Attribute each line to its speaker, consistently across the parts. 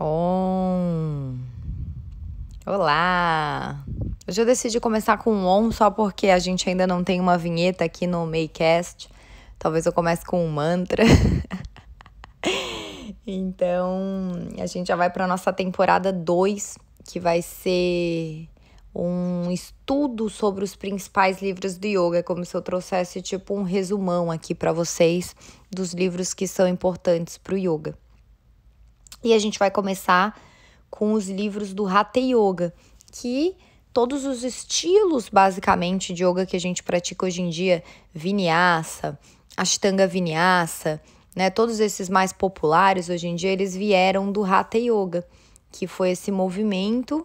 Speaker 1: On. Olá! Hoje eu decidi começar com um on só porque a gente ainda não tem uma vinheta aqui no Maycast. Talvez eu comece com um mantra. Então, a gente já vai para a nossa temporada 2, que vai ser um estudo sobre os principais livros do yoga. É como se eu trouxesse tipo um resumão aqui para vocês dos livros que são importantes para o yoga. E a gente vai começar com os livros do Hatha Yoga, que todos os estilos, basicamente, de yoga que a gente pratica hoje em dia, Vinyasa, Ashtanga Vinyasa, né, todos esses mais populares hoje em dia, eles vieram do Hatha Yoga, que foi esse movimento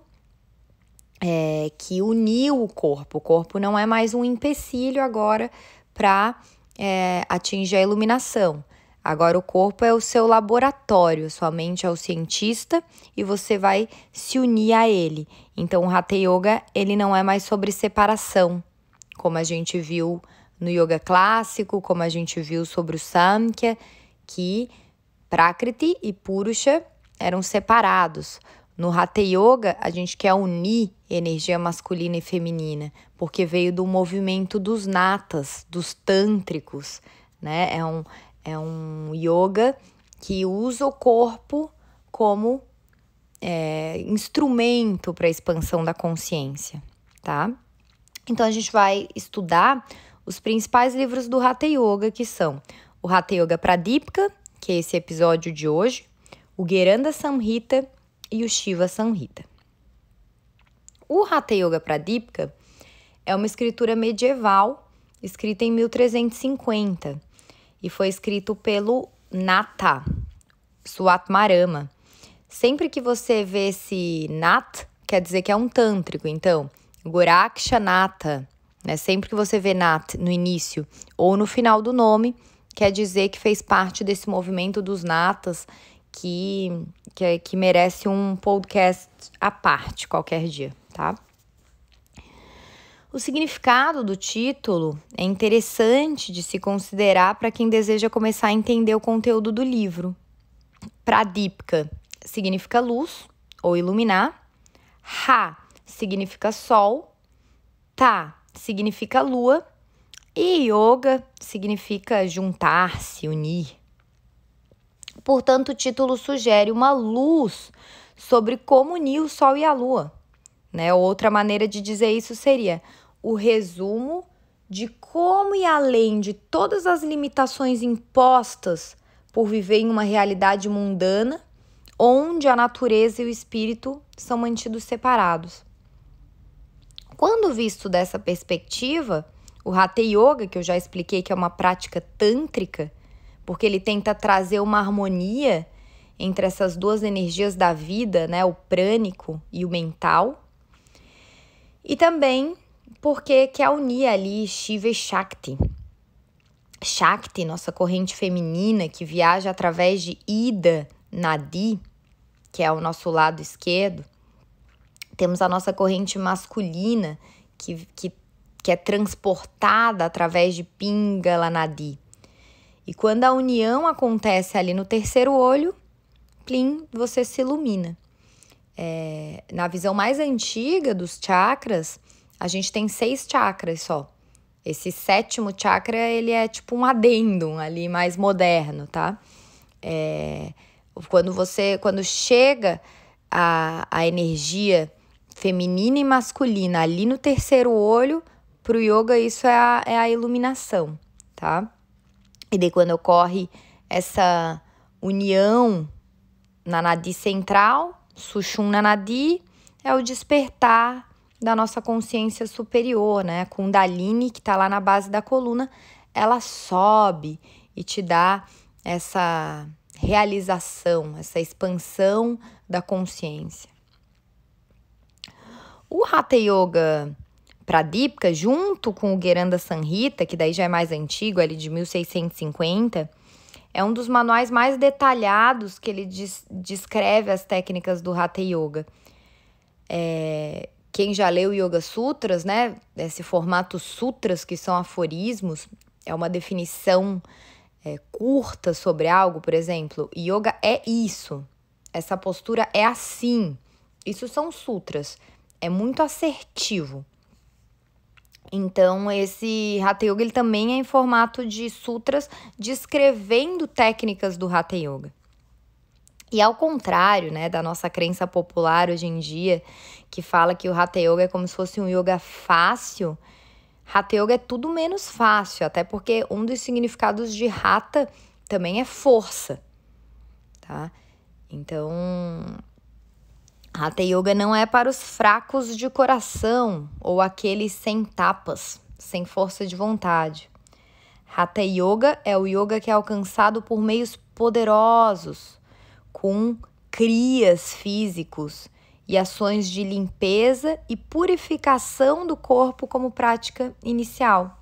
Speaker 1: que uniu o corpo. O corpo não é mais um empecilho agora para atingir a iluminação. Agora o corpo é o seu laboratório, sua mente é o cientista e você vai se unir a ele. Então o Hatha Yoga, ele não é mais sobre separação, como a gente viu no yoga clássico, como a gente viu sobre o Samkhya, que Prakriti e Purusha eram separados. No Hatha Yoga, a gente quer unir energia masculina e feminina, porque veio do movimento dos natas, dos tântricos, né? É um yoga que usa o corpo como instrumento para a expansão da consciência, tá? Então, a gente vai estudar os principais livros do Hatha Yoga, que são o Hatha Yoga Pradipika, que é esse episódio de hoje, o Gheranda Samhita e o Shiva Samhita. O Hatha Yoga Pradipika é uma escritura medieval, escrita em 1350, e foi escrito pelo Natha Swatmarama. Sempre que você vê esse Nat, quer dizer que é um tântrico. Então, Goraksha Natha, né? Sempre que você vê Nat no início ou no final do nome, quer dizer que fez parte desse movimento dos natas que merece um podcast à parte qualquer dia, tá? O significado do título é interessante de se considerar para quem deseja começar a entender o conteúdo do livro. Pradipika significa luz ou iluminar. Ha significa sol. Ta significa lua. E yoga significa juntar-se, unir. Portanto, o título sugere uma luz sobre como unir o sol e a lua, né? Outra maneira de dizer isso seria o resumo de como ir além de todas as limitações impostas por viver em uma realidade mundana, onde a natureza e o espírito são mantidos separados. Quando visto dessa perspectiva, o Hatha Yoga, que eu já expliquei que é uma prática tântrica, porque ele tenta trazer uma harmonia entre essas duas energias da vida, né, o prânico e o mental. E também porque quer unir ali Shiva e Shakti. Shakti, nossa corrente feminina que viaja através de Ida Nadi, que é o nosso lado esquerdo. Temos a nossa corrente masculina que é transportada através de Pingala Nadi. E quando a união acontece ali no terceiro olho, plim, você se ilumina. Na visão mais antiga dos chakras, a gente tem 6 chakras só. Esse 7º chakra, ele é tipo um adendum ali, mais moderno, tá? Quando chega a energia feminina e masculina ali no terceiro olho, pro yoga isso é a iluminação, tá? E daí quando ocorre essa união na Nadi central, Sushumna Nadi, é o despertar da nossa consciência superior, né? A Kundalini, que tá lá na base da coluna, ela sobe e te dá essa realização, essa expansão da consciência. O Hatha Yoga Pradipika, junto com o Gheranda Samhita, que daí já é mais antigo, ali de 1650, é um dos manuais mais detalhados que ele descreve as técnicas do Hatha Yoga. Quem já leu Yoga Sutras, né? Esse formato sutras, que são aforismos, é uma definição curta sobre algo, por exemplo. Yoga é isso. essa postura é assim. Isso são sutras. É muito assertivo. Então, esse Hatha Yoga ele também é em formato de sutras descrevendo técnicas do Hatha Yoga. E ao contrário, né, da nossa crença popular hoje em dia, que fala que o Hatha Yoga é como se fosse um yoga fácil, Hatha Yoga é tudo menos fácil, até porque um dos significados de Hatha também é força, tá? Então, Hatha Yoga não é para os fracos de coração ou aqueles sem tapas, sem força de vontade. Hatha Yoga é o yoga que é alcançado por meios poderosos, com crias físicos e ações de limpeza e purificação do corpo como prática inicial.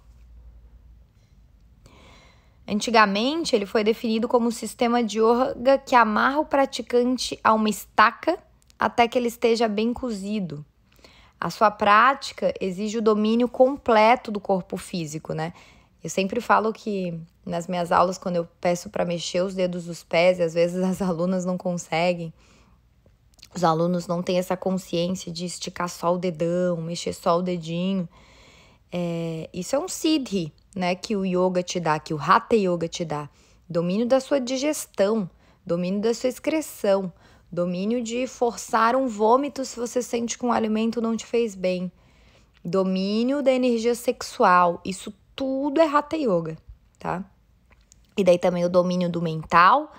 Speaker 1: Antigamente, ele foi definido como um sistema de yoga que amarra o praticante a uma estaca até que ele esteja bem cozido. A sua prática exige o domínio completo do corpo físico, né? Eu sempre falo que nas minhas aulas, quando eu peço para mexer os dedos dos pés, e às vezes as alunas não conseguem, os alunos não têm essa consciência de esticar só o dedão, mexer só o dedinho. Isso é um siddhi, né, que o yoga te dá, que o Hatha Yoga te dá. Domínio da sua digestão, domínio da sua excreção, domínio de forçar um vômito se você sente que um alimento não te fez bem. Domínio da energia sexual. Isso tudo é Hatha Yoga, tá? E daí também o domínio do mental,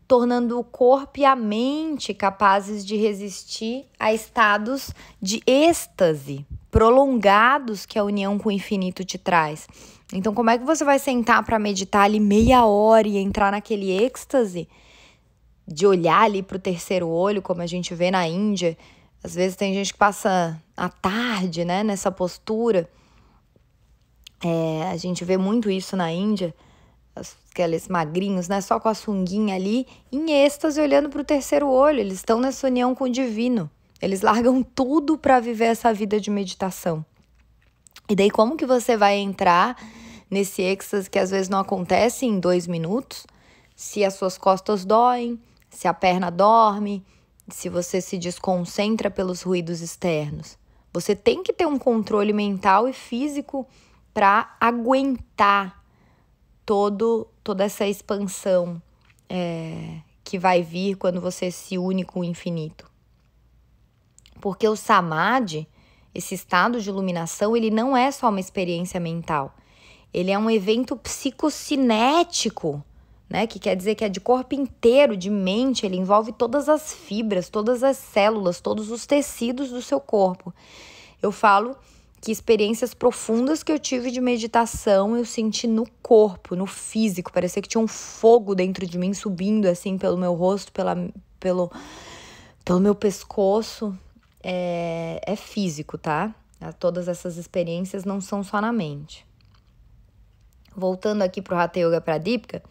Speaker 1: tornando o corpo e a mente capazes de resistir a estados de êxtase prolongados que a união com o infinito te traz. Então, como é que você vai sentar para meditar ali meia hora e entrar naquele êxtase de olhar ali para o terceiro olho, como a gente vê na Índia? Às vezes tem gente que passa a tarde, né, nessa postura. A gente vê muito isso na Índia, aqueles magrinhos, né, só com a sunguinha ali, em êxtase, olhando para o terceiro olho. Eles estão nessa união com o divino. Eles largam tudo para viver essa vida de meditação. E daí como que você vai entrar nesse êxtase que às vezes não acontece em 2 minutos, se as suas costas doem, se a perna dorme, se você se desconcentra pelos ruídos externos? Você tem que ter um controle mental e físico para aguentar toda essa expansão que vai vir quando você se une com o infinito. Porque o samadhi, esse estado de iluminação, ele não é só uma experiência mental. Ele é um evento psicocinético, né? Que quer dizer que é de corpo inteiro, de mente. Ele envolve todas as fibras, todas as células, todos os tecidos do seu corpo. Eu falo que experiências profundas que eu tive de meditação, eu senti no corpo, no físico. Parecia que tinha um fogo dentro de mim subindo assim pelo meu rosto, pelo meu pescoço. É físico, tá? Todas essas experiências não são só na mente. Voltando aqui para o Hatha Yoga Pradipika,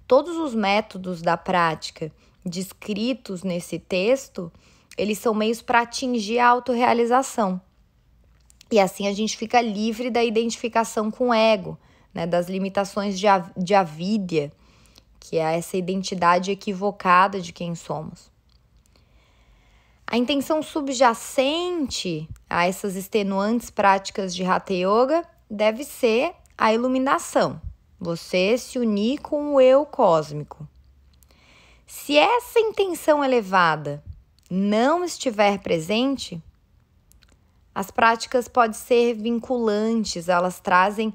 Speaker 1: todos os métodos da prática descritos nesse texto, eles são meios para atingir a autorrealização. E assim a gente fica livre da identificação com o ego, né? Das limitações de avidya, que é essa identidade equivocada de quem somos. A intenção subjacente a essas extenuantes práticas de Hatha Yoga deve ser a iluminação, você se unir com o eu cósmico. Se essa intenção elevada não estiver presente, as práticas podem ser vinculantes, elas trazem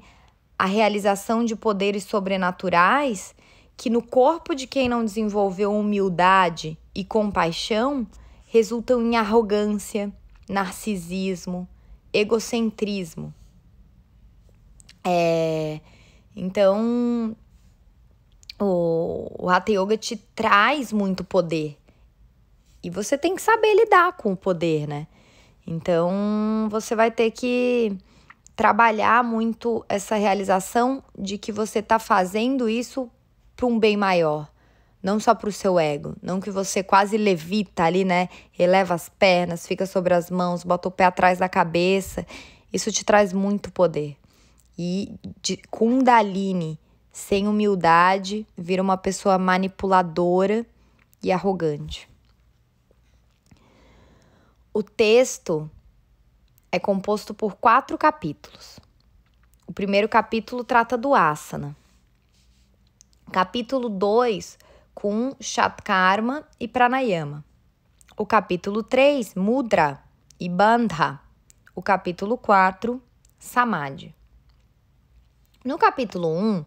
Speaker 1: a realização de poderes sobrenaturais que no corpo de quem não desenvolveu humildade e compaixão resultam em arrogância, narcisismo, egocentrismo. Então, o Hatha Yoga te traz muito poder. E você tem que saber lidar com o poder, né? Então, você vai ter que trabalhar muito essa realização de que você está fazendo isso para um bem maior. Não só para o seu ego, não que você quase levita ali, né? Eleva as pernas, fica sobre as mãos, bota o pé atrás da cabeça. Isso te traz muito poder. E de Kundalini, sem humildade, vira uma pessoa manipuladora e arrogante. O texto é composto por 4 capítulos. O primeiro capítulo trata do asana. Capítulo 2, com Shatkarma e Pranayama. O capítulo 3, Mudra e Bandha. O capítulo 4, Samadhi. No capítulo 1,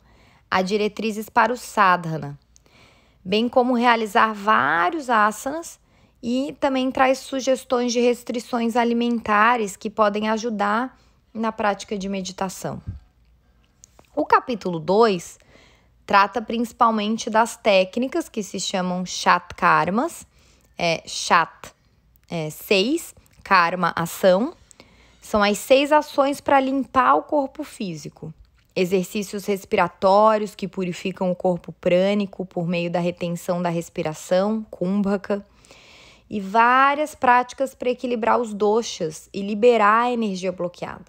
Speaker 1: há diretrizes para o sadhana, bem como realizar vários asanas, e também traz sugestões de restrições alimentares que podem ajudar na prática de meditação. O capítulo 2 trata principalmente das técnicas que se chamam Shatkarmas, Shat 6, Karma, ação. São as 6 ações para limpar o corpo físico. Exercícios respiratórios que purificam o corpo prânico por meio da retenção da respiração, Kumbhaka. E várias práticas para equilibrar os doshas e liberar a energia bloqueada.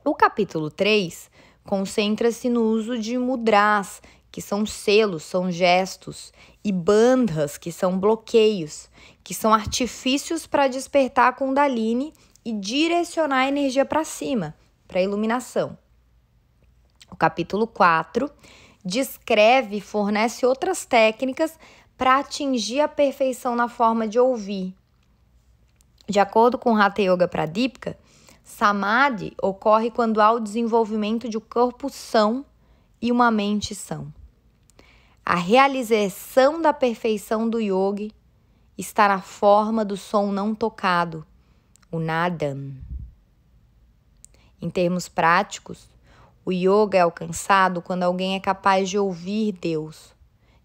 Speaker 1: O capítulo 3 concentra-se no uso de mudras, que são selos, são gestos, e bandhas, que são bloqueios, que são artifícios para despertar a Kundalini e direcionar a energia para cima, para a iluminação. O capítulo 4 descreve e fornece outras técnicas para atingir a perfeição na forma de ouvir. De acordo com Hatha Yoga Pradipika, Samadhi ocorre quando há o desenvolvimento de um corpo são e uma mente são. A realização da perfeição do yogi está na forma do som não tocado, o nadam. Em termos práticos, o yoga é alcançado quando alguém é capaz de ouvir Deus,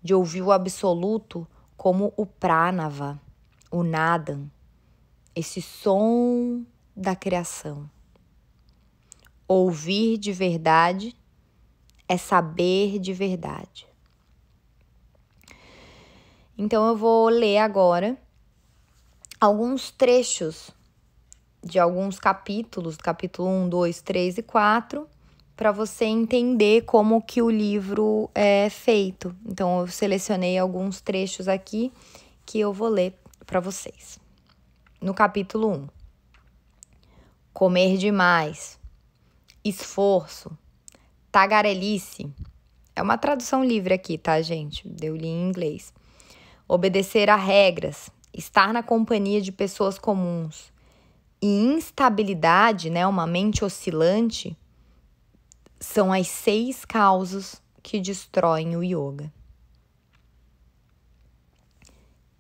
Speaker 1: de ouvir o absoluto como o pranava, o nadam, esse som da criação. Ouvir de verdade é saber de verdade. Então eu vou ler agora alguns trechos de alguns capítulos, capítulo 1, 2, 3 e 4, para você entender como que o livro é feito. Então eu selecionei alguns trechos aqui que eu vou ler para vocês. No capítulo 1. Comer demais, esforço, tagarelice. É uma tradução livre aqui, tá, gente? Eu li em inglês. Obedecer a regras, estar na companhia de pessoas comuns e instabilidade, né, uma mente oscilante, são as 6 causas que destroem o yoga.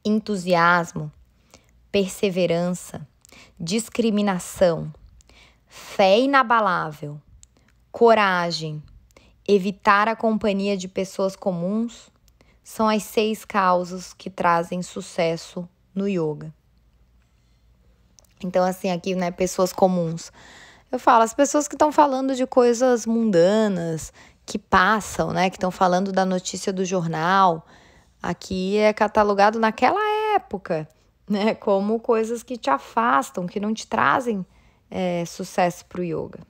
Speaker 1: Entusiasmo, perseverança, discriminação, fé inabalável, coragem, evitar a companhia de pessoas comuns são as 6 causas que trazem sucesso no yoga. Então, assim, aqui, né, pessoas comuns. Eu falo, as pessoas que estão falando de coisas mundanas, que passam, né, que estão falando da notícia do jornal, aqui é catalogado naquela época, né, como coisas que te afastam, que não te trazem sucesso para o yoga.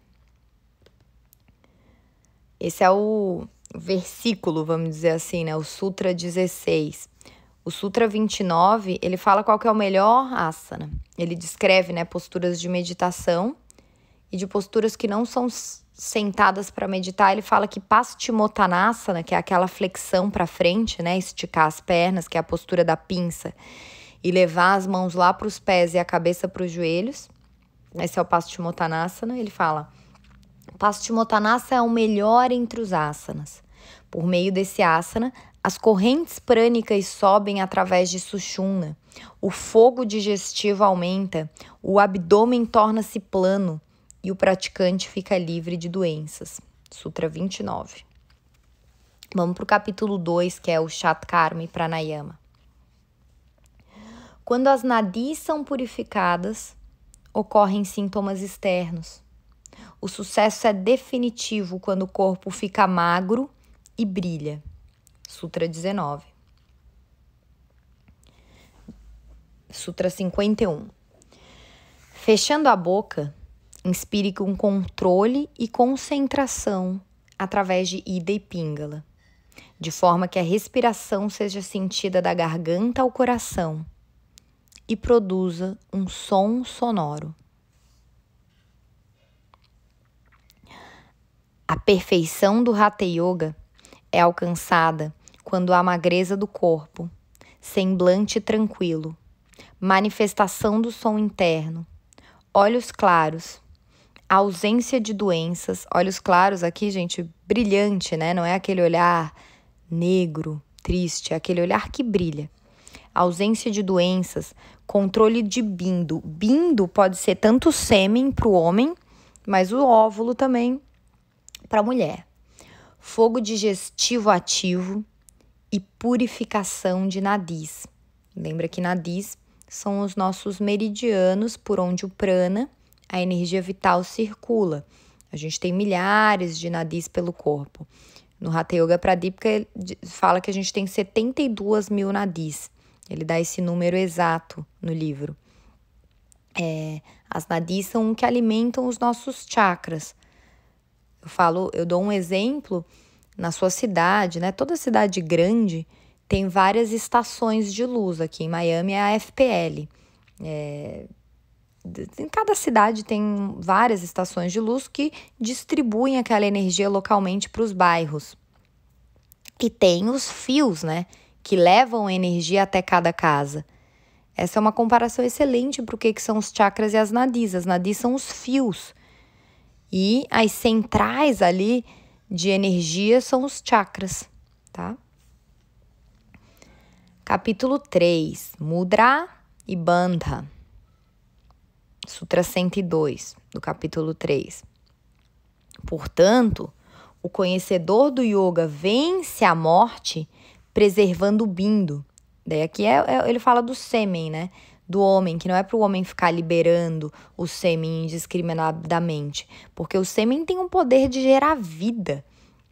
Speaker 1: Esse é o versículo, vamos dizer assim, né, o Sutra 16. O Sutra 29, ele fala qual que é o melhor asana. Ele descreve, né, posturas de meditação e de posturas que não são sentadas para meditar. Ele fala que Paschimottanasana, que é aquela flexão para frente, né, esticar as pernas, que é a postura da pinça, e levar as mãos lá para os pés e a cabeça para os joelhos. Esse é o Paschimottanasana. Ele fala, Paschimottanasana é o melhor entre os asanas. Por meio desse asana, as correntes prânicas sobem através de Sushumna, o fogo digestivo aumenta, o abdômen torna-se plano e o praticante fica livre de doenças. Sutra 29. Vamos para o capítulo 2, que é o Shatkarma e Pranayama. Quando as nadis são purificadas, ocorrem sintomas externos. O sucesso é definitivo quando o corpo fica magro e brilha. Sutra 19. Sutra 51. Fechando a boca, inspire com controle e concentração através de Ida e Pingala, de forma que a respiração seja sentida da garganta ao coração. e produza um som sonoro. A perfeição do Hatha Yoga é alcançada quando há magreza do corpo, semblante tranquilo, manifestação do som interno, olhos claros, ausência de doenças. Olhos claros aqui, gente, brilhante, né? Não é aquele olhar negro, triste, é aquele olhar que brilha. Ausência de doenças, controle de bindo. Bindo pode ser tanto sêmen para o homem, mas o óvulo também para a mulher. Fogo digestivo ativo e purificação de nadis. Lembra que nadis são os nossos meridianos por onde o prana, a energia vital, circula. A gente tem milhares de nadis pelo corpo. No Hatha Yoga Pradipika fala que a gente tem 72 mil nadis. Ele dá esse número exato no livro. As nadis são o que alimentam os nossos chakras. Eu dou um exemplo na sua cidade, né? Toda cidade grande tem várias estações de luz. Aqui em Miami é a FPL. Em cada cidade tem várias estações de luz que distribuem aquela energia localmente para os bairros. E tem os fios, né? Que levam energia até cada casa. Essa é uma comparação excelente para o que são os chakras e as nadis. As nadis são os fios. E as centrais ali de energia são os chakras, tá? Capítulo 3, Mudra e Bandha. Sutra 102, do capítulo 3. Portanto, o conhecedor do yoga vence a morte preservando o bindo. Daí aqui ele fala do sêmen, né? Do homem, que não é para o homem ficar liberando o sêmen indiscriminadamente, porque o sêmen tem um poder de gerar vida,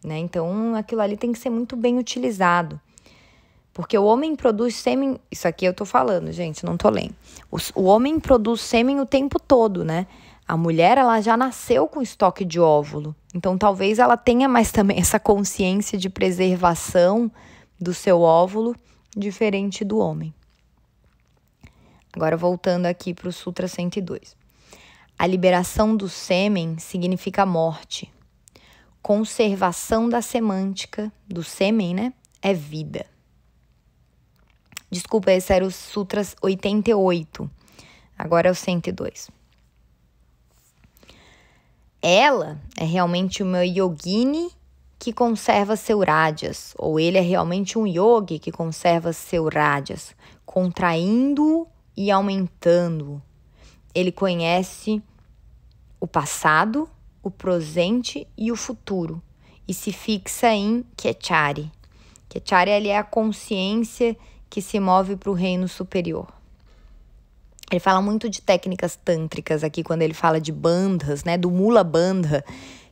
Speaker 1: né? Então, aquilo ali tem que ser muito bem utilizado. Porque o homem produz sêmen, isso aqui eu tô falando, gente, não tô lendo. O homem produz sêmen o tempo todo, né? A mulher, ela já nasceu com estoque de óvulo. Então, talvez ela tenha mais também essa consciência de preservação do seu óvulo, diferente do homem. Agora, voltando aqui para o Sutra 102. A liberação do sêmen significa morte. Conservação da semântica do sêmen, né? É vida. Desculpa, esse era o Sutra 88. Agora é o 102. Ela é realmente uma yogini que conserva seu rajas. Ou ele é realmente um yogi que conserva seu rajas, contraindo e aumentando. Ele conhece o passado, o presente e o futuro e se fixa em Kechari. Kechari ali é a consciência que se move para o reino superior. Ele fala muito de técnicas tântricas aqui quando ele fala de bandhas, né? Do Mula Bandha,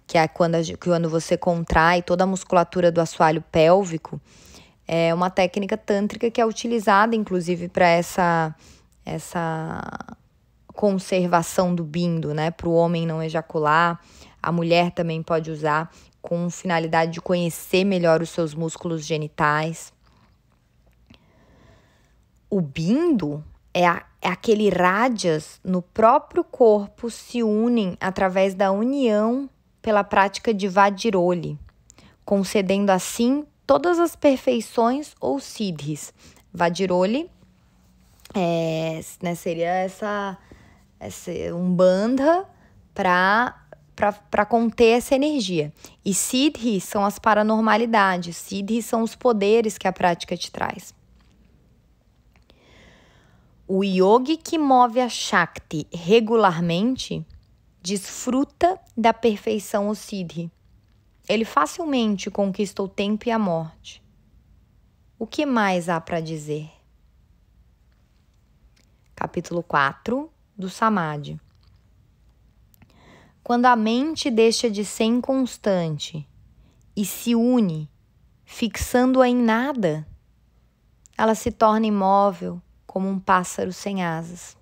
Speaker 1: que é quando você contrai toda a musculatura do assoalho pélvico. É uma técnica tântrica que é utilizada, inclusive, para essa conservação do bindo, né? Para o homem não ejacular. A mulher também pode usar com finalidade de conhecer melhor os seus músculos genitais. O bindo é aquele rajas no próprio corpo se unem através da união pela prática de Vajiroli, concedendo assim todas as perfeições ou siddhis. Vajiroli seria um bandha para conter essa energia. E siddhis são as paranormalidades, siddhis são os poderes que a prática te traz. O yogi que move a Shakti regularmente desfruta da perfeição ou siddhi. Ele facilmente conquista o tempo e a morte. O que mais há para dizer? Capítulo 4 do Samadhi. Quando a mente deixa de ser inconstante e se une, fixando-a em nada, ela se torna imóvel como um pássaro sem asas.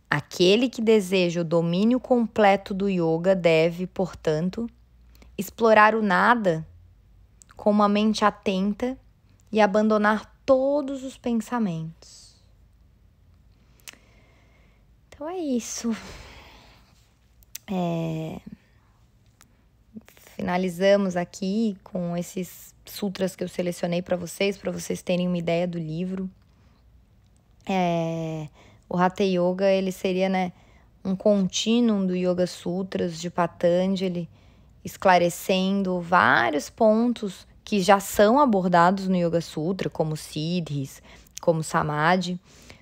Speaker 1: Aquele que deseja o domínio completo do yoga deve, portanto, explorar o nada com uma mente atenta e abandonar todos os pensamentos. Então é isso. Finalizamos aqui com esses sutras que eu selecionei para vocês terem uma ideia do livro. O Hatha Yoga, ele seria, né, um contínuo do Yoga Sutras de Patanjali, esclarecendo vários pontos que já são abordados no Yoga Sutra, como Siddhis, como Samadhi,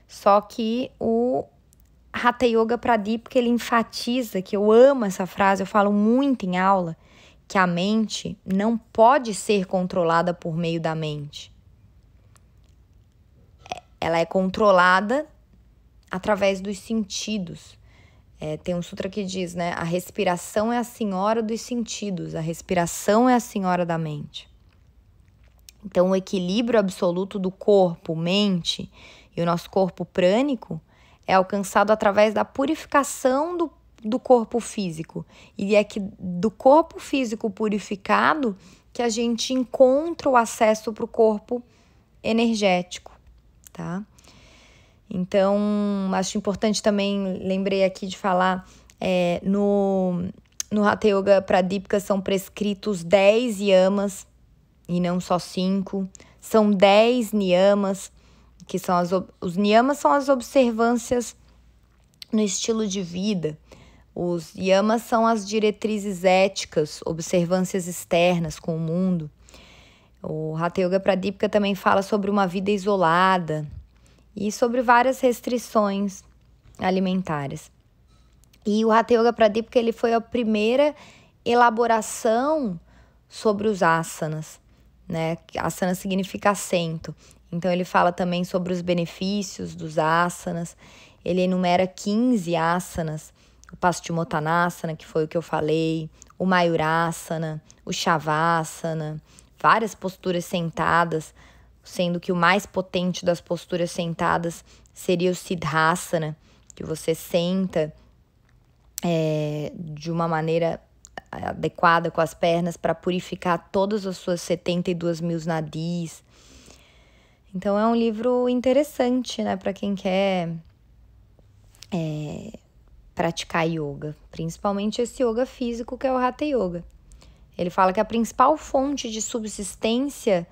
Speaker 1: só que o Hatha Yoga Pradipika, ele enfatiza, que eu amo essa frase, eu falo muito em aula, que a mente não pode ser controlada por meio da mente. Ela é controlada através dos sentidos. Tem um sutra que diz, né? A respiração é a senhora dos sentidos, a respiração é a senhora da mente. Então, o equilíbrio absoluto do corpo, mente e o nosso corpo prânico é alcançado através da purificação do corpo físico. E é que do corpo físico purificado que a gente encontra o acesso para o corpo energético, tá? Então, acho importante também, lembrei aqui de falar, no Hatha Yoga Pradipika são prescritos 10 yamas e não só 5. São 10 niyamas, que são os niyamas são as observâncias no estilo de vida. Os yamas são as diretrizes éticas, observâncias externas com o mundo. O Hatha Yoga Pradipika também fala sobre uma vida isolada e sobre várias restrições alimentares. E o Hatha Yoga Pradipika, ele foi a primeira elaboração sobre os asanas, né? Asana significa assento. Então, ele fala também sobre os benefícios dos asanas. Ele enumera 15 asanas. O Paschimottanasana, que foi o que eu falei, o Mayurasana, o Shavasana, várias posturas sentadas, sendo que o mais potente das posturas sentadas seria o Siddhasana, que você senta de uma maneira adequada com as pernas para purificar todas as suas 72 mil nadis. Então, é um livro interessante, né, para quem quer praticar yoga, principalmente esse yoga físico que é o Hatha Yoga. Ele fala que a principal fonte de subsistência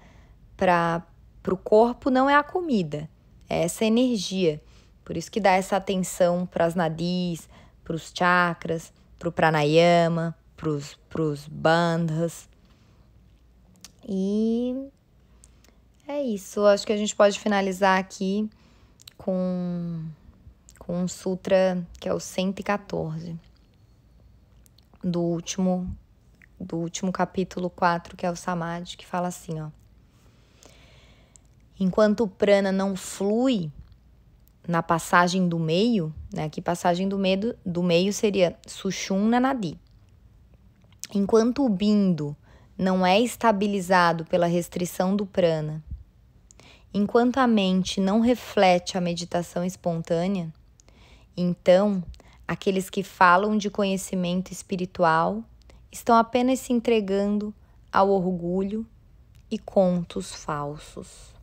Speaker 1: para o corpo não é a comida, é essa energia. Por isso que dá essa atenção para as nadis, para os chakras, para o pranayama, para os bandhas. E é isso. Acho que a gente pode finalizar aqui com um sutra que é o 114, do último capítulo 4, que é o Samadhi, que fala assim, ó. Enquanto o prana não flui na passagem do meio, né? Aqui passagem do meio seria Sushumna Nadi. Enquanto o bindo não é estabilizado pela restrição do prana, enquanto a mente não reflete a meditação espontânea, então, aqueles que falam de conhecimento espiritual estão apenas se entregando ao orgulho e contos falsos.